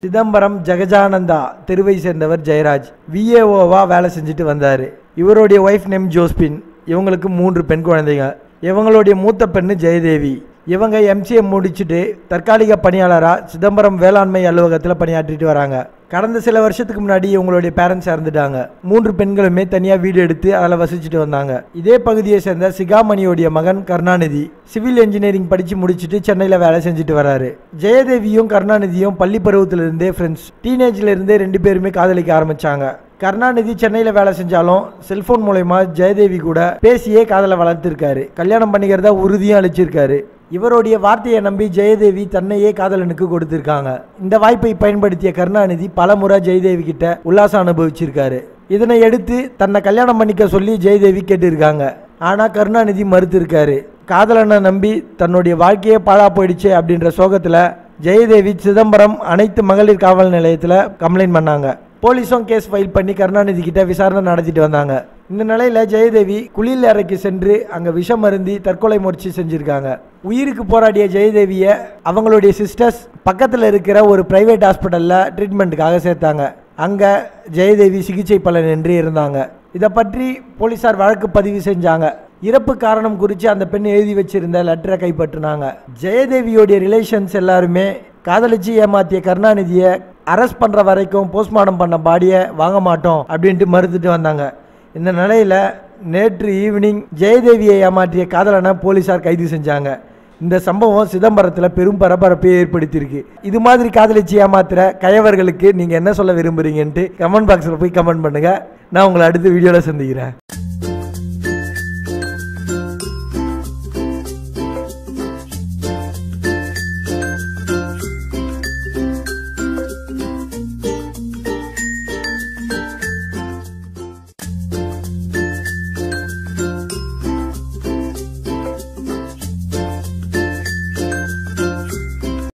சிதம்பரம் ஜெகஜானந்தா தெருவை சேர்ந்தவர் ஜெயராஜ். விஏஓவா வேலை செஞ்சுட்டு வந்தார். இவருடைய ஒய்ஃப் நேம் ஜோஸ்பின். இவங்களுக்கு 3 பெண் குழந்தைங்க. இவங்களுடைய மூத்த பெண்ணு ஜெயதேவி. இவங்க எம்சிஏ முடிச்சுட்டு தற்காலிக பணியாளராக சிதம்பரம் வேளாண்மை அலுவலகத்தில் பணியாற்றிட்டு வராங்க. கடந்த சில வருஷத்துக்கு முன்னாடி இவங்களுடைய பேரண்ட்ஸ் இறந்துட்டாங்க. 3 பெண்களுமே தனியாக வீடு எடுத்து அதில் வசிச்சுட்டு வந்தாங்க. இதே பகுதியை சேர்ந்த சிகாமணியோடைய மகன் கருணாநிதி சிவில் இன்ஜினியரிங் படித்து முடிச்சுட்டு சென்னையில் வேலை செஞ்சுட்டு வராரு. ஜெயதேவியும் கருணாநிதியும் பள்ளி பருவத்திலிருந்தே ஃப்ரெண்ட்ஸ். டீனேஜ்லேருந்தே 2 பேருமே காதலிக்க ஆரம்பித்தாங்க. கருணாநிதி சென்னையில் வேலை செஞ்சாலும் செல்போன் மூலயமா ஜெயதேவி கூட பேசியே காதலை வளர்த்துருக்காரு. கல்யாணம் பண்ணிக்கிறதா உறுதியும் அளிச்சிருக்காரு. இவருடைய வார்த்தையை நம்பி ஜெயதேவி தன்னையே காதலனுக்கு கொடுத்திருக்காங்க. இந்த வாய்ப்பை பயன்படுத்திய கருணாநிதி பல முறை ஜெயதேவி கிட்ட உல்லாசம் அனுபவிச்சிருக்காரு. இதனை எடுத்து தன்னை கல்யாணம் பண்ணிக்க சொல்லி ஜெயதேவி கேட்டிருக்காங்க. ஆனால் கருணாநிதி மறுத்திருக்காரு. காதலனை நம்பி தன்னுடைய வாழ்க்கையே பாழா போயிடுச்சு அப்படின்ற சோகத்தில் ஜெயதேவி சிதம்பரம் அனைத்து மகளிர் காவல் நிலையத்தில் கம்ப்ளைண்ட் பண்ணாங்க. போலீஸும் கேஸ் ஃபைல் பண்ணி கருணாநிதி கிட்ட விசாரணை நடத்திட்டு வந்தாங்க. இந்த நிலையில் ஜெயதேவி குளியல் அறைக்கு சென்று அங்கே விஷம் அருந்தி தற்கொலை முயற்சி செஞ்சுருக்காங்க. உயிருக்கு போராடிய ஜெயதேவியை அவங்களுடைய சிஸ்டர்ஸ் பக்கத்தில் இருக்கிற ஒரு பிரைவேட் ஹாஸ்பிட்டலில் ட்ரீட்மெண்ட்டுக்காக சேர்த்தாங்க. அங்கே ஜெயதேவி சிகிச்சை பலனின்றி இருந்தாங்க. இதை பற்றி போலீஸார் வழக்கு பதிவு செஞ்சாங்க. இறப்பு காரணம் குறித்து அந்த பெண் எழுதி வச்சிருந்த லெட்டரை கைப்பற்றினாங்க. ஜெயதேவியோடைய ரிலேஷன்ஸ் எல்லாருமே காதலிச்சு ஏமாத்திய கருணாநிதியை அரெஸ்ட் பண்ணுற வரைக்கும் போஸ்ட்மார்ட்டம் பண்ண பாடியை வாங்க மாட்டோம் அப்படின்ட்டு மறுத்துட்டு வந்தாங்க. இந்த நிலையில் நேற்று ஈவினிங் ஜெயதேவியை ஏமாற்றிய காதலனை போலீஸார் கைது செஞ்சாங்க. இந்த சம்பவம் சிதம்பரத்தில் பெரும் பரபரப்பை ஏற்படுத்தியிருக்கு. இது மாதிரி காதலிச்சு ஏமாத்துற கயவர்களுக்கு நீங்கள் என்ன சொல்ல விரும்புகிறீங்கன்ட்டு கமெண்ட் பாக்ஸில் போய் கமெண்ட் பண்ணுங்கள். நான் உங்களை அடுத்த வீடியோவில் சந்திக்கிறேன்.